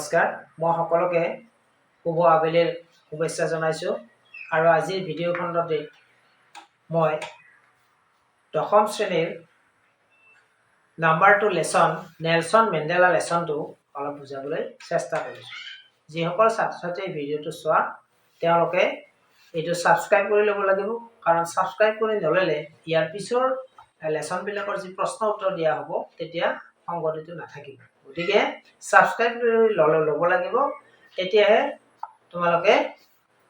নমস্কাৰ মই সকলোকে শুভ আবেলিৰ শুভেচ্ছা জনাইছোঁ আৰু আজিৰ ভিডিঅ' খণ্ডতে মই দশম শ্ৰেণীৰ নাম্বাৰ 2 লেসন নেলসন মেণ্ডেলা লেসনটো অলপ বুজাবলৈ চেষ্টা কৰিছোঁ। যিসকল ছাত্ৰ ছাত্ৰীয়ে ভিডিঅ'টো চোৱা তেওঁলোকে এইটো সাবস্ক্ৰাইব কৰি ল'ব লাগিব, কাৰণ সাবস্ক্ৰাইব কৰি নল'লে ইয়াৰ পিছৰ লেসনবিলাকৰ যি প্ৰশ্ন উত্তৰ দিয়া হ'ব তেতিয়া সংগতিটো নাথাকিব। গতিকে সাবস্ক্ৰাইব কৰি ল'ব লাগিব, তেতিয়াহে তোমালোকে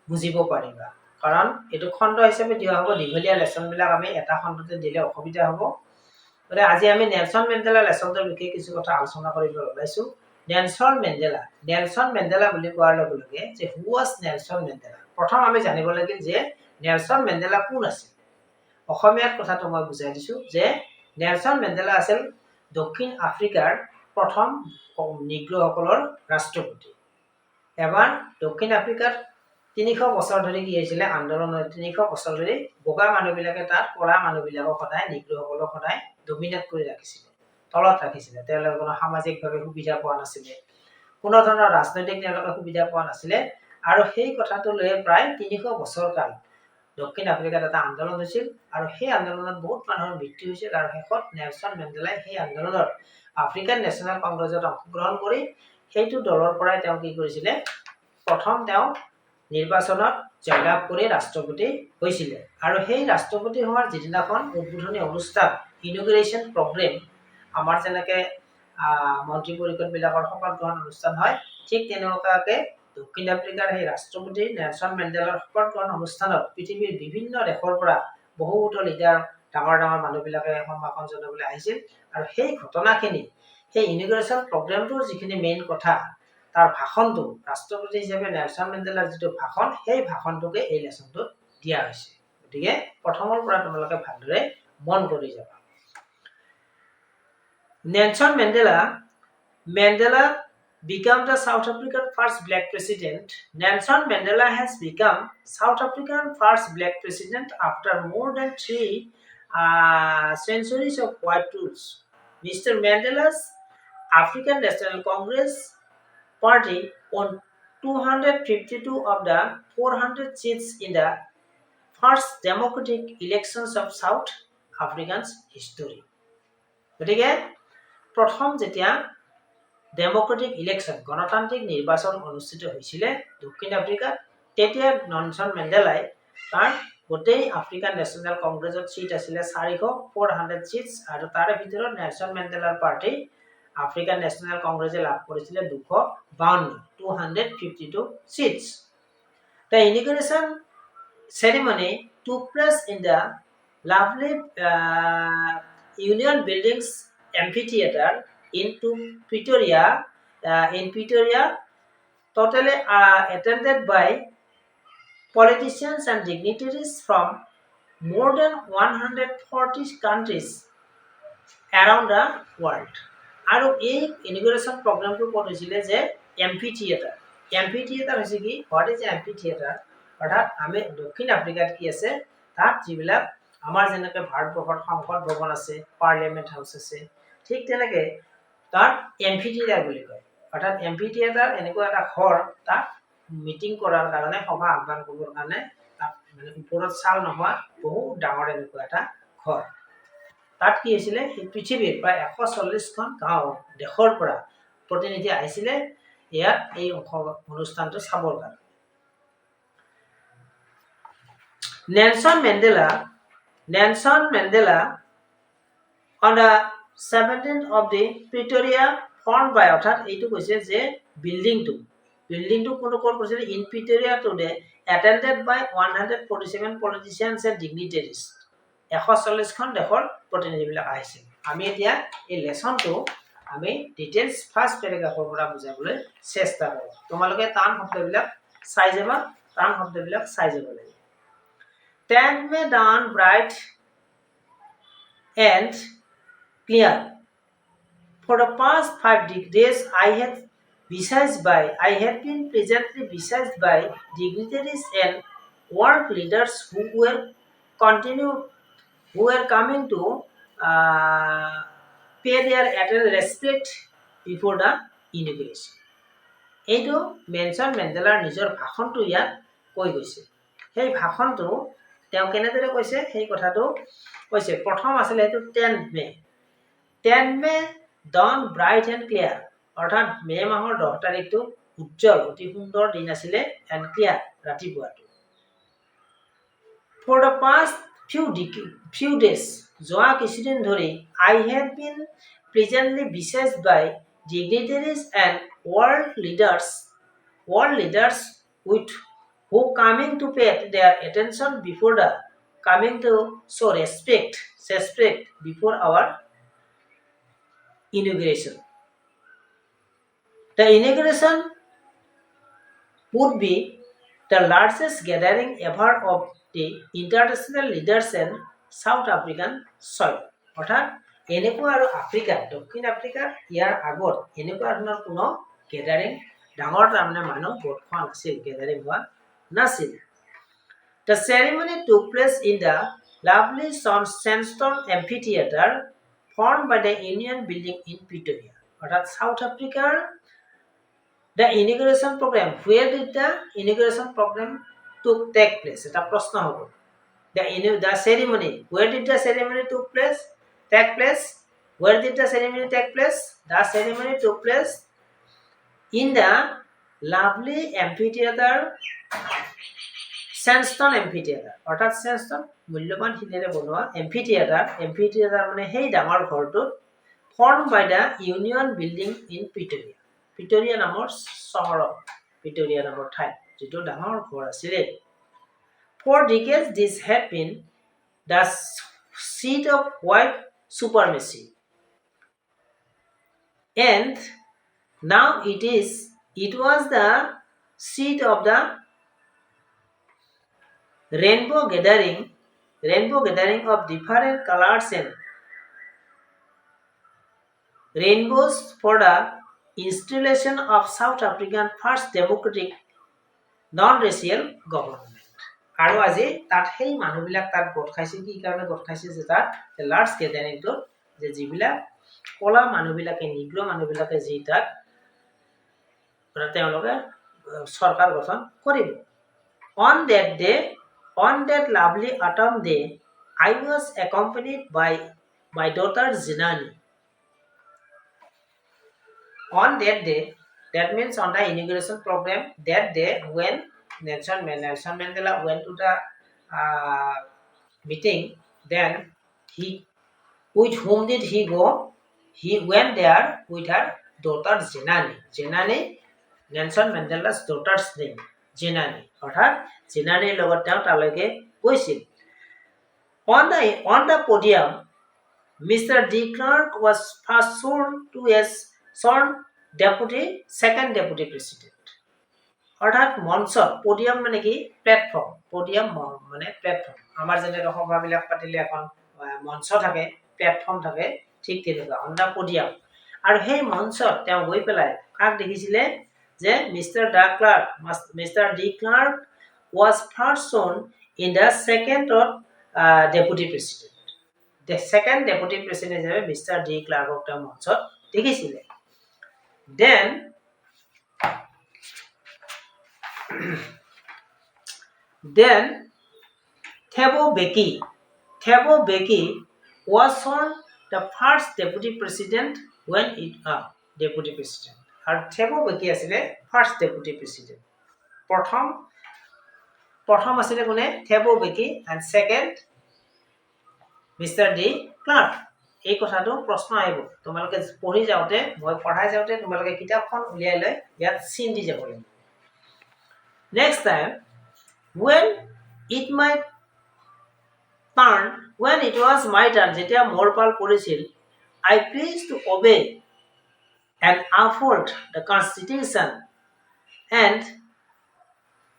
বুজিব পাৰিবা। কাৰণ এইটো খণ্ড হিচাপে দিয়া হ'ব, দীঘলীয়া লেসনবিলাক আমি এটা খণ্ডতে দিলে অসুবিধা হ'ব। গতিকে আজি আমি নেলসন মেণ্ডেলা লেসনটোৰ বিষয়ে কিছু কথা আলোচনা কৰিব ওলাইছোঁ। নেলসন মেণ্ডেলা বুলি কোৱাৰ লগে লগে যে হু ৱাজ নেলসন মেণ্ডেলা, প্ৰথম আমি জানিব লাগিল যে নেলসন মেণ্ডেলা কোন আছিল। অসমীয়াত কথাটো মই বুজাই দিছোঁ যে নেলসন মেণ্ডেলা আছিল দক্ষিণ আফ্ৰিকাৰ প্ৰথম নিগ্ৰোসকলৰ ৰাষ্ট্ৰপতি। এবাৰ দক্ষিণ আফ্ৰিকাত ৩০০ বছৰ ধৰি কি হৈছিলে আন্দোলন, ৩০০ বছৰ ধৰি বগা মানুহবিলাকে তাত ক'লা মানুহবিলাকক সদায় নিগ্ৰোসকলক সদায় ডমিনেট কৰি ৰাখিছিলে, তলত ৰাখিছিলে। তেওঁলোকে কোনো সামাজিকভাৱে সুবিধা পোৱা নাছিলে, কোনো ধৰণৰ ৰাজনৈতিক তেওঁলোকে সুবিধা পোৱা নাছিলে। আৰু সেই কথাটো লৈ প্ৰায় ৩০০ বছৰ কাল দক্ষিণ আফ্ৰিকাত এটা আন্দোলন হৈছিল আৰু সেই আন্দোলনত বহুত মানুহৰ মৃত্যু হৈছিল। আৰু শেষত নেলসন মেণ্ডেলাই সেই আন্দোলনত আফ্ৰিকান নেশ্যনেল কংগ্ৰেছত অংশগ্ৰহণ কৰি সেইটো দলৰ পৰাই তেওঁ কি কৰিছিলে, প্ৰথম তেওঁ নিৰ্বাচনত জয়লাভ কৰি ৰাষ্ট্ৰপতি হৈছিলে। আৰু সেই ৰাষ্ট্ৰপতি হোৱাৰ যিদিনাখন উদ্বোধনী অনুষ্ঠান, ইনগ্ৰেশ্যন প্ৰগ্ৰেম, আমাৰ যেনেকৈ মন্ত্ৰী পৰিষদবিলাকৰ শপত গ্ৰহণ অনুষ্ঠান হয়, ঠিক তেনেকুৱাকৈ দক্ষিণ আফ্ৰিকাৰ সেই ৰাষ্ট্ৰপতি নেলসন মেণ্ডেলাৰ শপত গ্ৰহণ অনুষ্ঠানত পৃথিৱীৰ বিভিন্ন দেশৰ পৰা বহুতো লিডাৰ, ডাঙৰ ডাঙৰ মানুহবিলাকে সম্ভাষণ জনাবলৈ আহিছিল। আৰু সেই ঘটনাখিনি, সেই ইনগ্ৰেশ্যন প্ৰগ্ৰেমটোৰ যিখিনি মেইন কথা, তাৰ ভাষণটো, ৰাষ্ট্ৰপতি হিচাপে নেলসন মেণ্ডেলাৰ যিটো ভাষণ, সেই ভাষণটোকে এই লেসনটোত দিয়া হৈছে। গতিকে প্ৰথমৰ পৰা তোমালোকে ভালদৰে মন কৰি যাবা। Nelson Mandela became the South African first black president. Nelson Mandela has become South African first black president after more than 3 centuries of white rule. Mr. Mandela's African National Congress Party won 252 of the 400 seats in the first democratic elections of South African's history. গতিকে প্ৰথম যেতিয়া democratic election, গণতান্ত্ৰিক নিৰ্বাচন অনুষ্ঠিত হৈছিলে দক্ষিণ আফ্ৰিকাত, তেতিয়া নেলসন মেণ্ডেলাই তাৰ গোটেই আফ্ৰিকান নেশ্যনেল কংগ্ৰেছত চিট আছিলে 400 চিটছ, আৰু তাৰে ভিতৰত নেলসন মেণ্ডেলাৰ পাৰ্টি আফ্ৰিকান নেশ্যনেল কংগ্ৰেছে লাভ কৰিছিলে 252 চিটছ। The inauguration ceremony took place in the lovely Union Buildings amphitheater in Pretoria, totally attended by politicians and dignitaries from more than 140 countries around the world. আৰু এই ইনগ্ৰেশ্যন প্ৰগ্ৰামটো ক'ত হৈছিলে যে এম্ফিথিয়েটাৰ হৈছে কি, হোৱাট ইজ এম্ফিথিয়েটাৰ, অৰ্থাৎ আমি দক্ষিণ আফ্ৰিকাত কি আছে, তাত যিবিলাক আমাৰ যেনেকৈ ভাৰতবৰ্ষত সংসদ ভৱন আছে, পাৰ্লিয়ামেণ্ট হাউচ আছে, ঠিক তেনেকৈ তাত এম্ফিথিয়েটাৰ বুলি কয়। অৰ্থাৎ এম্ফিথিয়েটাৰ এনেকুৱা এটা ঘৰ, তাত মিটিং কৰাৰ কাৰণে, সভা আহ্বান কৰিবৰ কাৰণে, তাত মানে ওপৰত চাল নোহোৱা বহুত ডাঙৰ এনেকুৱা এটা ঘৰ। তাত কি হৈছিলে, পৃথিৱীৰ প্ৰায় 140খন গাঁও দেশৰ পৰা প্ৰতিনিধি আহিছিলে ইয়াত এই অনুষ্ঠানটো চাবৰ কাৰণে। Nelson Mandela on the 17th of the Pretoria formed by, অৰ্থাৎ এইটো কৈছে যে বিল্ডিংটো কোনো ক'ত কৰিছিলে, in Pretoria today attended by 147 politicians and dignitaries, 140খন দেশৰ প্ৰতিনিধিবিলাক আহিছিল। আমি এতিয়া এই লেসনটো আমি ডিটেইলছ ফাৰ্ষ্ট পেৰাগ্ৰাফৰ পৰা বুজাবলৈ চেষ্টা কৰোঁ। তোমালোকে টান শব্দবিলাক চাই যাব লাগিব। Stand me down bright and clear. For the past 5 days, I have been presently besieged by dignitaries and world leaders who were coming to pay their respect before the inauguration. এইটো নেলছন মেণ্ডেলাৰ নিজৰ ভাষণটো ইয়াত কৈ গৈছে সেই ভাষণটো তেওঁ কেনেদৰে কৈছে সেই কথাটো কৈছে প্ৰথম আছিল এইটো 10 মে dawn bright and clear অৰ্থাৎ মে মাহৰ 10 তাৰিখটো উজ্জ্বল অতি সুন্দৰ দিন আছিলে and clear ৰাতিপুৱাটো for the past few days যোৱা কিছুদিন ধৰি I have been pleasantly besieged by dignitaries and world leaders with who coming to pay their attention before the coming to show respect before our inauguration. The inauguration would be the largest gathering ever of the international leaders in South African soil. অৰ্থাৎ এনেকুৱা আৰু Africa দক্ষিণ আফ্ৰিকাৰ ইয়াৰ আগত এনেকুৱা ধৰণৰ কোনো gathering ডাঙৰ তাৰমানে মানুহ গোট খোৱা নাছিল গেদাৰিং হোৱা নাছিল The ceremony took place in the lovely sandstone amphitheater formed by the Union Building in Pretoria. অর্থাৎ South Africa the inauguration program where did the inauguration program take place এটা প্রশ্ন হবে the ceremony where did the ceremony take place where did the ceremony take place the ceremony took place in the lovely amphitheater sandstone amphitheater অর্থাৎ sandstone মূল্যবান শিলেৰে বনোৱা amphitheater মানে সেই ডাঙৰ ঘৰটোত formed by the Union Building in Pretoria নামৰ চহৰত Pretoria নামৰ ঠাইত যেটো ডাঙৰ ঘৰ আছিল For decades this had been the seat of white supremacy and now it was the seat of the rainbow gathering of different colors and rainbows for the installation of South African first democratic non-racial government. আৰু আজি তাত সেই মানুহবিলাক তাত গোট খাইছে কি কাৰণে গোট খাইছে যে তাত লাৰ্জ গেদাৰিংটো যে যিবিলাক কলা মানুহবিলাকে নিগ্ৰ মানুহবিলাকে যি তাত তেওঁলোকে চৰকাৰ গঠন কৰিব On that lovely autumn day, I was accompanied by my daughter Zinani. On that day, that means on the inauguration program, that day when Nelson Mandela went to the meeting, then with whom did he go? He went there with her daughter Zinani, Nelson Mandela's daughter's name. Zinani. অৰ্থাৎ জিনানীৰ লগত তেওঁ তালৈকে গৈছিল On the podium, Mr. De Klerk was first sworn to as second deputy president. অৰ্থাৎ মঞ্চত podium মানে কি platform podium মানে প্লেটফৰ্ম আমাৰ যেনেকৈ সভাবিলাক পাতিলে এখন মঞ্চ থাকে প্লেটফৰ্ম থাকে ঠিক তেনেকুৱা অন দা পডিয়াম আৰু সেই মঞ্চত তেওঁ গৈ পেলাই কাক দেখিছিলে যে Mr. De Klerk was first shown in the second of deputy president. The second deputy president হিচাপে Mr. De Klerk তেওঁ মঞ্চত দেখিছিলে Then Thabo Mbeki was shown the first deputy president when it deputy president. And Thabo Mbeki asile first deputy president. প্ৰথম asile kone Thabo Mbeki and second Mr. De Klerk. এই কথাটো প্ৰশ্ন আহিব তোমালোকে পঢ়ি যাওতে মই পঢ়াই যাওতে তোমালোকে কিতাপখন উলিয়াই লৈ ইয়াত চিন দি যাব লাগিব Next time, when it was my turn, যেতিয়া মোৰ পাল পৰিছিল, I pleased to obey and uphold the Constitution and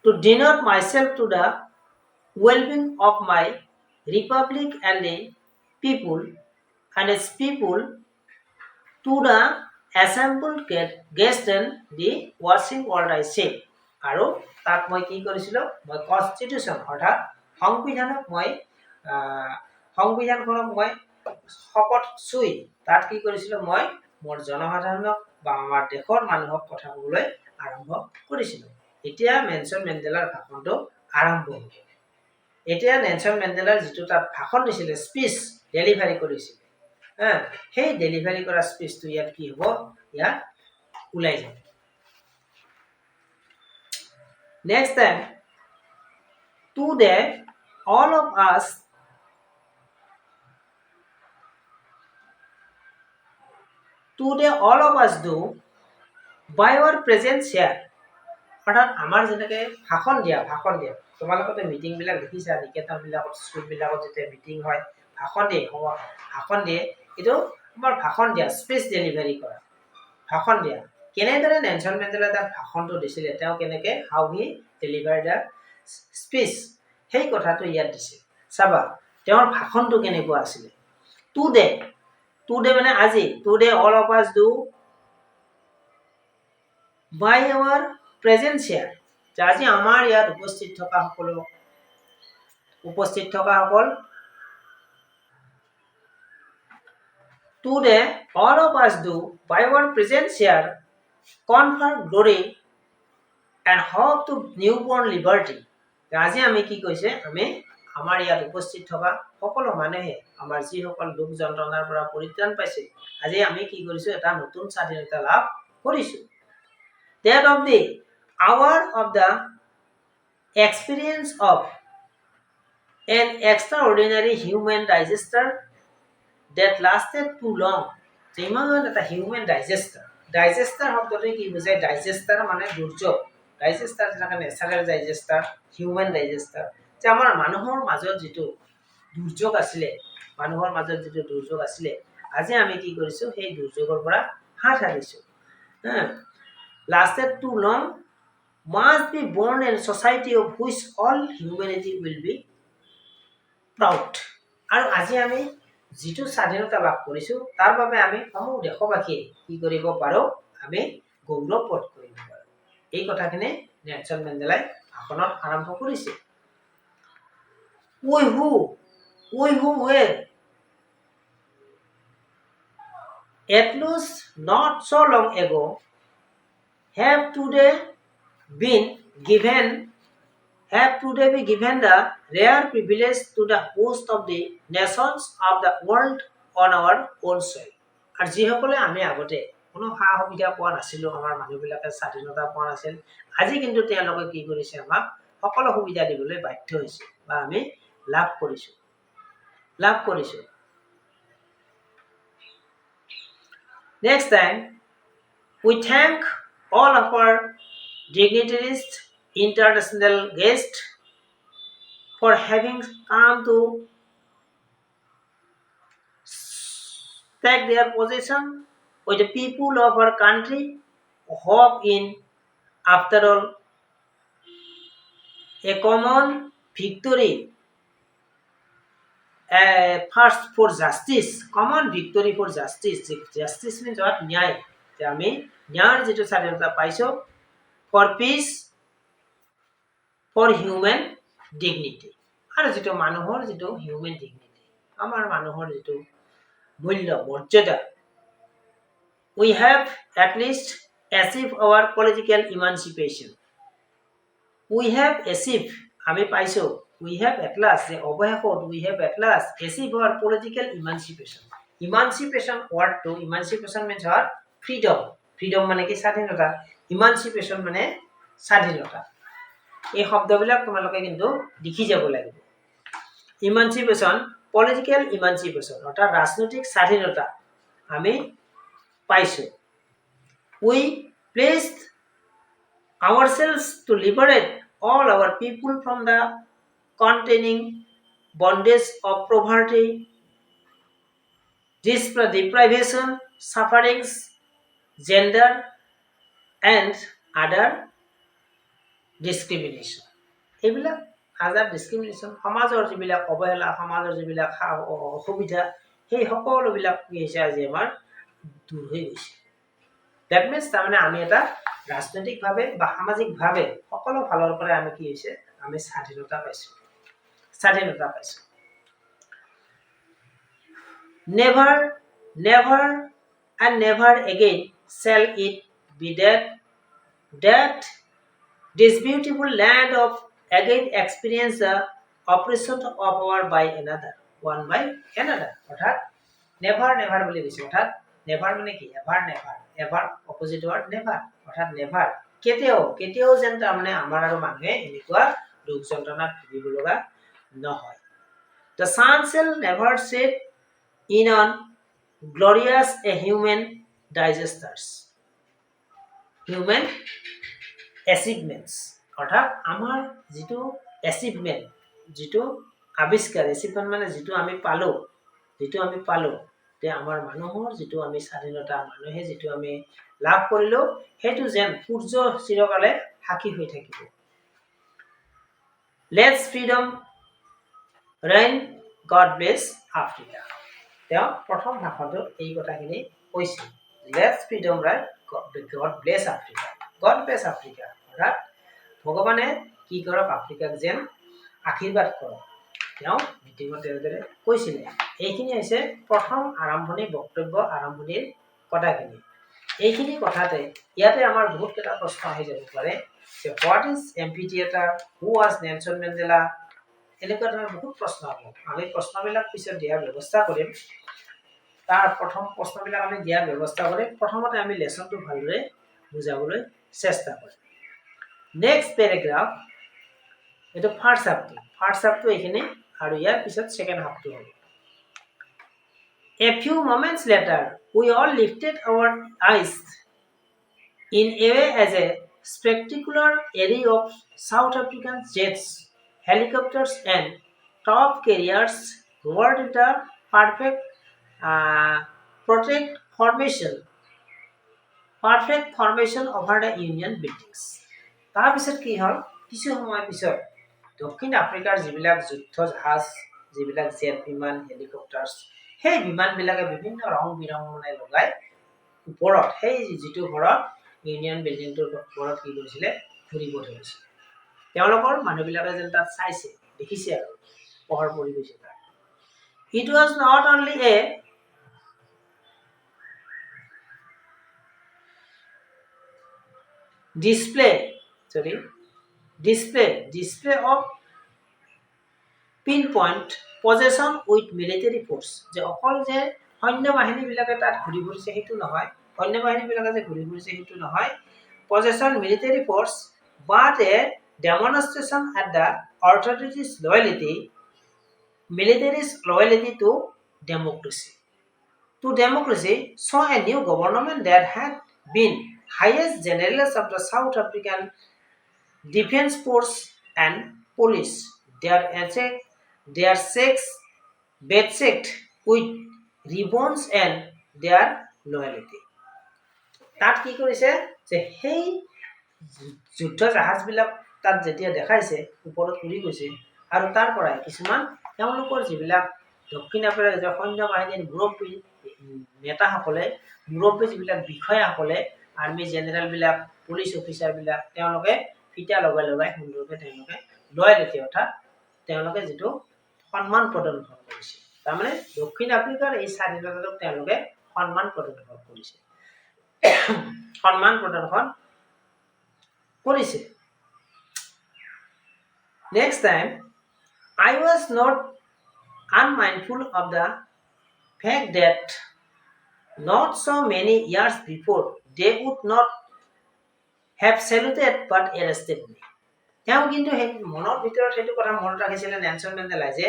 to denote myself to the well-being of my republic and the people and its people to the assembled guests and the watching world I say. আৰু তাত মই কি কৰিছিলো মই constitution অৰ্থাৎ সংবিধানখনক মই শপত চুই তাত কি কৰিছিলো মই মোৰ জনসাধাৰণক বা আমাৰ দেশৰ মানুহক কথা ক'বলৈ আৰম্ভ কৰিছিলোঁ। এতিয়া নেলছন মেণ্ডেলাৰ ভাষণটো আৰম্ভ হ'ব। এতিয়া নেলছন মেণ্ডেলাৰ যিটো তাত ভাষণ দিছিলে, স্পীচ ডেলিভাৰী কৰিছিলে, সেই ডেলিভাৰী কৰা স্পীচটো ইয়াত কি হ'ব, ইয়াত ওলাই যাব। Next time, today all of us do by our presence here. অৰ্থাৎ আমাৰ যেনেকৈ ভাষণ দিয়া, তোমালোকে মিটিংবিলাক দেখিছা, নিকেতনবিলাকত, স্কুলবিলাকত যেতিয়া মিটিং হয়, ভাষণ দিয়ে, এইটো আমাৰ ভাষণ দিয়া, স্পীচ ডেলিভাৰী কৰা, ভাষণ দিয়া। কেনেদৰে নেলছন মেণ্ডেলাই তাত ভাষণটো দিছিলে, তেওঁ কেনেকৈ how he deliver the speech, সেই কথাটো ইয়াত দিছে। চাবা তেওঁৰ ভাষণটো কেনেকুৱা আছিলে। টুডে মানে আজি, টুডে অল অফ আছ ডু বাই আৱাৰ প্ৰেজেন্স হিয়াৰ, আজি আমাৰ ইয়াত উপস্থিত থকা সকল today all of us do by our presence here confer glory and hope to newborn liberty. আজি আমি কি কৈছে, আমি আমাৰ ইয়াত উপস্থিত থকা সকলো মানুহে আমাৰ যিসকল দুখ যন্ত্ৰণাৰ পৰা পৰিত্ৰাণ পাইছে, আজি আমি কি কৰিছো, এটা নতুন স্বাধীনতা লাভ কৰিছো। That of the hour of the experience of an extraordinary human disaster that lasted too long. ইমান এটা হিউমেন ডাইজেষ্টাৰ শব্দটোৱে কি বুজায়, ডাইজেষ্টাৰ মানে দুৰ্যোগ, ডাইজেষ্টাৰ যেনেকৈ নেচাৰেল ডাইজেষ্টাৰ, হিউমেন ডাইজেষ্টাৰ, যে আমাৰ মানুহৰ মাজত যিটো দুৰ্যোগ আছিলে, আজি আমি কি কৰিছো, সেই দুৰ্যোগৰ পৰা হাত সাৰিছো। Lasted too long must be born in society of which all humanity will be proud. আৰু আজি আমি যিটো স্বাধীনতা লাভ কৰিছো, তাৰ বাবে আমি সমূহ দেশবাসীয়ে কি কৰিব পাৰো, আমি গৌৰৱবোধ কৰিব পাৰো। এই কথাখিনি নেলছন মেণ্ডেলাই ভাষণত আৰম্ভ কৰিছে। We who were at least not so long ago have today been given the rare privilege to the host of the nations of the world on our own soil. আৰু যিসকলে আমি আগতে কোনো সা সুবিধা পোৱা নাছিলোঁ, আমাৰ মানুহবিলাকে স্বাধীনতা পোৱা নাছিল, আজি কিন্তু তেওঁলোকে কি কৰিছে, আমাক সকলো সুবিধা দিবলৈ বাধ্য হৈছে, বা আমি লাভ কৰিছোঁ। Next time, we thank all of our dignitaries, international guests for having come to take their position with the people of our country, hope in, after all, a common victory, first for justice, common victory for justice. Justice means what? ন্যায়, যে আমি ন্যায়ৰ যিটো স্বাধীনতা পাইছো, for peace, for human dignity, আৰু যিটো মানুহৰ যিটো হিউমেন ডিগনিটি, আমাৰ মানুহৰ যিটো মূল্য মৰ্যাদা, we have at least achieved our political emancipation. We have achieved, আমি পাইছো, we have at last, যে অৱশেষত we have at last achieved our political emancipation. Emancipation word to, emancipation means what? Freedom মানে কি, স্বাধীনতা, emancipation মানে স্বাধীনতা। এই শব্দবিলাক তোমালোকে কিন্তু লিখি যাব লাগিব। ইমানচিপেশ্যন, পলিটিক্যাল ইমানচিপেশ্যন, অৰ্থাৎ ৰাজনৈতিক স্বাধীনতা আমি পাইছো। We placed ourselves to liberate all our people from the containing bondage of poverty, deprivation, sufferings, gender and other discrimination. এইবিলাক আজাৰ ডিছক্ৰিমিনেশ্যন, সমাজৰ যিবিলাক অৱহেলা, সমাজৰ যিবিলাক অসুবিধা, সেই সকলোবিলাক কি হৈছে, আজি আমাৰ দূৰ হৈ গৈছে। ডেট মিনছ, তাৰমানে আমি এটা ৰাজনৈতিকভাৱে বা সামাজিকভাৱে সকলো ফালৰ পৰা আমি কি হৈছে, আমি স্বাধীনতা পাইছো। Never and never again shall it be that that this beautiful land of again experience the oppression of our by another, one by another. অর্থাৎ নেভার নেভার বলে দিছে, অর্থাৎ নেভার মানে কি, ever never, ever opposite word never, অর্থাৎ never কেতিয়াও কেতিয়াও যেন তাৰমানে আমাৰ আৰু মানুহে এনেকুৱা দুখ যন্ত্ৰণাত ভুগিব লগা নহয়। The sun shall never set in on glorious a human digesters, human achievements, অৰ্থাৎ আমাৰ যিটো এচিভমেণ্ট, যিটো আৱিষ্কাৰ, এচিভমেণ্ট মানে যিটো আমি পালো তে আমাৰ মানুহৰ যিটো আমি স্বাধীনতা, মানুহে যিটো আমি লাভ কৰিলো, সেইটো যেন সূৰ্য চিৰকালে সাক্ষী হৈ থাকিব। Let's freedom reign, God bless Africa. তেওঁ প্ৰথম ভাষণটো এই কথাখিনি কৈছিল, Let's freedom reign, God bless Africa. God bless Africa, অৰ্থাৎ ভগৱানে কি কৰক, আফ্ৰিকাক যেন আশীৰ্বাদ কৰক, তেওঁ মিটিঙত তেনেদৰে কৈছিলে। এইখিনি হৈছে প্ৰথম আৰম্ভণি, বক্তব্য আৰম্ভণিৰ কথাখিনি। এইখিনি কথাতে ইয়াতে আমাৰ বহুত কেইটা প্ৰশ্ন আহি যাব পাৰে যে what is amphitheatre, who was Nelson Mandela, এনেকুৱা ধৰণৰ বহুত প্ৰশ্ন হ'ব। আমি প্ৰশ্নবিলাক পিছত দিয়াৰ ব্যৱস্থা কৰিম। তাৰ প্ৰথম প্ৰশ্নবিলাক আমি দিয়াৰ ব্যৱস্থা কৰিম। প্ৰথমতে আমি লেচনটো ভালদৰে বুজাবলৈ চেষ্টা কৰিম। নেক্সট পেৰাগ্ৰাফ, এইটো ফাৰ্ষ্ট হাফটো এইখিনি, আৰু ইয়াৰ পিছত ছেকেণ্ড হাফটো হ'ব। A few moments later, we all lifted our eyes in a way as a spectacular array of South African jets, helicopters and top carriers roared in the perfect formation over the Union buildings. তাৰপিছত কি হ'ল, কিছু সময় পিছত দক্ষিণ আফ্ৰিকাৰ যিবিলাক যুদ্ধ জাহাজ, যিবিলাক জেট বিমান, হেলিকপ্টাৰ, সেই বিমানবিলাকে বিভিন্ন ৰং বিৰং মানে লগাই ওপৰত, সেই যিটো ঘৰত ইউনিয়ন বিল্ডিংটোৰ ওপৰত কি কৰিছিলে, ঘূৰিব ধৰিছিল। তেওঁলোকৰ মানুহবিলাকে যেন তাত চাইছে, দেখিছে আৰু পোহৰ পৰি গৈছে তাত। It was not only a display of pinpoint possession with military force, যে অকল যে সৈন্য বাহিনীবিলাকে তাত ঘূৰি ফুৰিছে সেইটো নহয়, সৈন্য বাহিনীবিলাকে যে ঘূৰি ফুৰিছে সেইটো নহয়, possession military force but a demonstration at the authorities' military's loyalty to democracy saw a new government that had been highest generals of the South African Defense Force and Police, their sex beset with ribbons and their loyalty. তাত কি কৰিছে যে সেই যুদ্ধ জাহাজবিলাক তাত যেতিয়া দেখাইছে, ওপৰত উৰি গৈছে, আৰু তাৰ পৰাই কিছুমান তেওঁলোকৰ যিবিলাক দক্ষিণ আফ্ৰিকাৰ সৈন্য বাহিনীৰ মুৰব্বী নেতাসকলে, মুৰব্বী যিবিলাক বিষয়াসকলে, আৰ্মি জেনেৰেলবিলাক, পুলিচ অফিচাৰবিলাক, তেওঁলোকে ফিটা লগাই লগাই সুন্দৰকৈ তেওঁলোকে লয়লিটি, অৰ্থাৎ তেওঁলোকে যিটো সন্মান প্ৰদৰ্শন কৰিছে, তাৰমানে দক্ষিণ আফ্ৰিকাৰ এই স্বাধীনতাটোক তেওঁলোকে সন্মান প্ৰদৰ্শন কৰিছে, Next time, I was not unmindful of the fact that not so many years before they would not have saluted but arrested me. তেওঁ কিন্তু সেই মনৰ ভিতৰত সেইটো কথা মনত ৰাখিছিলে নেলছন মেণ্ডেলাই, যে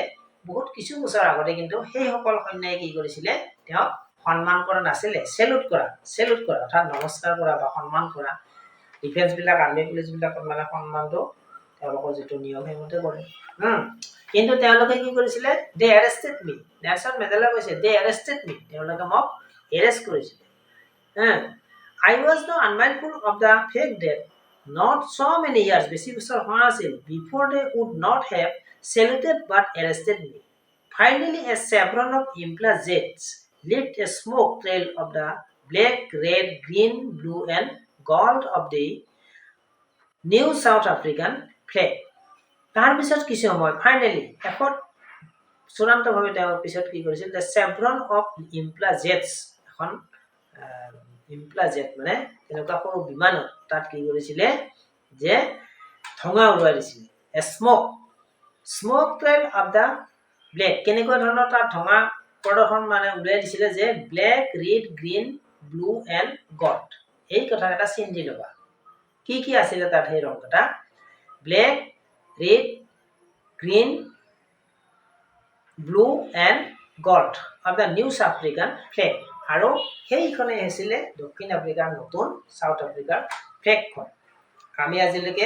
বহুত কিছু বছৰ আগতে কিন্তু সেইসকল সৈন্যই কি কৰিছিলে, তেওঁ সন্মান কৰা নাছিলে, চেলুট কৰা, অৰ্থাৎ নমস্কাৰ কৰা বা সন্মান কৰা। ডিফেন্সবিলাক, আৰ্মি পুলিচবিলাকত মানে সন্মানটো তেওঁলোকৰ যিটো নিয়ম সেইমতে কৰে। কিন্তু তেওঁলোকে কি কৰিছিলে, দে এৰেষ্টেড মি, নেলছন মেণ্ডেলাই কৈছে দে এৰেষ্টেড মি, তেওঁলোকে মোক এৰেষ্ট কৰিছিলে। I was not unmindful of the fact that not so many years, বেছি বছৰ হোৱা আছিল, before they would not have saluted but arrested me. Finally, a chevron of Impala jets lit a smoke trail of the black, red, green, blue and gold of the new South African flag. তাৰ পিছত কিছু সময়, finally শেষত চূড়ান্তভাৱে তেওঁ পিছত কি কৰিছিল, the chevron of Impala jets, এখন ইমপ্লাজেট মানে তেনেকুৱা সৰু বিমানত তাত কি কৰিছিলে যে ধঙা উৰুৱাই দিছিলে smoke trail of the black কেনেকুৱা ধৰণৰ তাত ধঙা প্ৰদৰ্শন মানে উলিয়াই দিছিলে যে black red green blue and gold এই কথাকেইটা চিন দি ল'বা কি আছিলে তাত সেই ৰংকেইটা black red green blue and gold of the new South African flag আৰু সেইখনে হৈছিলে দক্ষিণ আফ্ৰিকাৰ নতুন সাউথ আফ্ৰিকাৰ ফ্লেগখন আমি আজিলৈকে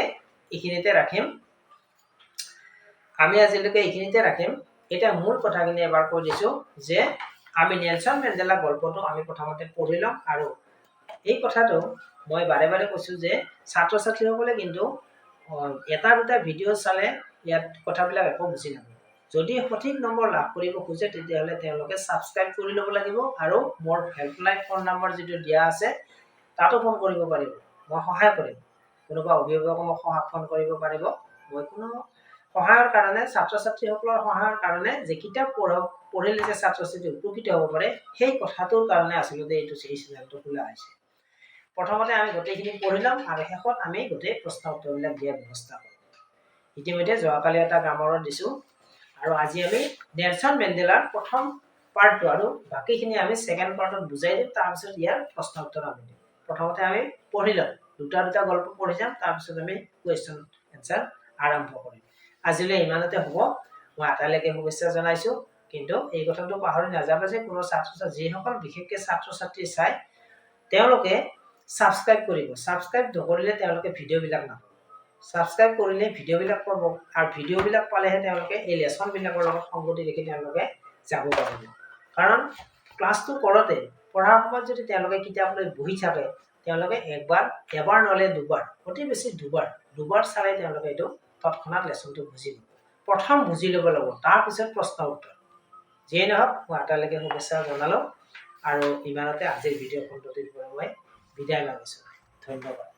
এইখিনিতে ৰাখিম এটা মূল কথাখিনি এবাৰ কৈ দিছো যে আমি নেলছন মেণ্ডেলা গল্পটো আমি প্ৰথমতে পঢ়ি লম আৰু এই কথাটো মই বাৰে বাৰে কৈছো যে ছাত্ৰ ছাত্ৰীসকলে কিন্তু এটা দুটা ভিডিঅ' চালে ইয়াত কথাবিলাক একো বুজি নাপাব যদি সঠিক নম্বৰ লাভ কৰিব খোজে তেতিয়াহ'লে তেওঁলোকে ছাবস্ক্ৰাইব কৰি ল'ব লাগিব আৰু মোৰ হেল্পলাইন ফোন নম্বৰ যিটো দিয়া আছে তাতো ফোন কৰিব পাৰিব মই সহায় কৰিম কোনোবা অভিভাৱকক মোক ফোন কৰিব পাৰিব মই কোনো সহায়ৰ কাৰণে ছাত্ৰ ছাত্ৰীসকলৰ সহায়ৰ কাৰণে যে কিতাপ পঢ়িলে যে ছাত্ৰ ছাত্ৰী উপকৃত হ'ব পাৰে সেই কথাটোৰ কাৰণে আচলতে এইটো চেনেলটো খোলা হৈছে প্ৰথমতে আমি গোটেইখিনি পঢ়ি ল'ম আৰু শেষত আমি গোটেই প্ৰশ্ন উত্তৰবিলাক দিয়াৰ ব্যৱস্থা কৰিম ইতিমধ্যে যোৱাকালি এটা গ্ৰামাৰৰ দিছোঁ আৰু আজি আমি নেলছন মেণ্ডেলাৰ প্ৰথম পাৰ্টটো আৰু বাকীখিনি আমি ছেকেণ্ড পাৰ্টত বুজাই দিম তাৰপিছত ইয়াৰ প্ৰশ্ন উত্তৰ আমি দিম প্ৰথমতে আমি পঢ়ি ল'ম দুটা গল্প পঢ়ি যাম তাৰপিছত আমি কুৱেশ্যন এনচাৰ আৰম্ভ কৰিম আজিলৈ ইমানতে হ'ব মই আটাইলৈকে শুভেচ্ছা জনাইছোঁ কিন্তু এই কথাটো পাহৰি নাযাবা যে কোনো যিসকল বিশেষকৈ ছাত্ৰ ছাত্ৰী চাই তেওঁলোকে ছাবস্ক্ৰাইব কৰিব ছাবস্ক্ৰাইব নকৰিলে তেওঁলোকে ভিডিঅ'বিলাক নাপাব ছাবস্ক্ৰাইব কৰিলে ভিডিঅ'বিলাক পাব আৰু ভিডিঅ'বিলাক পালেহে তেওঁলোকে এই লেচনবিলাকৰ লগত সংগতি ৰাখি তেওঁলোকে যাব পাৰিব কাৰণ ক্লাছটো কৰোঁতে পঢ়াৰ সময়ত যদি তেওঁলোকে কিতাপ লৈ বহি থাকে তেওঁলোকে এবাৰ নহ'লে দুবাৰ অতি বেছি দুবাৰ চালে তেওঁলোকে এইটো তৎক্ষণাত লেচনটো বুজিব প্ৰথম বুজি ল'ব লাগিব তাৰপিছত প্ৰশ্ন উত্তৰ যিয়ে নহওক মই আটাইলৈকে শুভেচ্ছা জনালোঁ আৰু ইমানতে আজিৰ ভিডিঅ' খণ্ডটিৰ পৰা মই বিদায় মাগিছোঁ ধন্যবাদ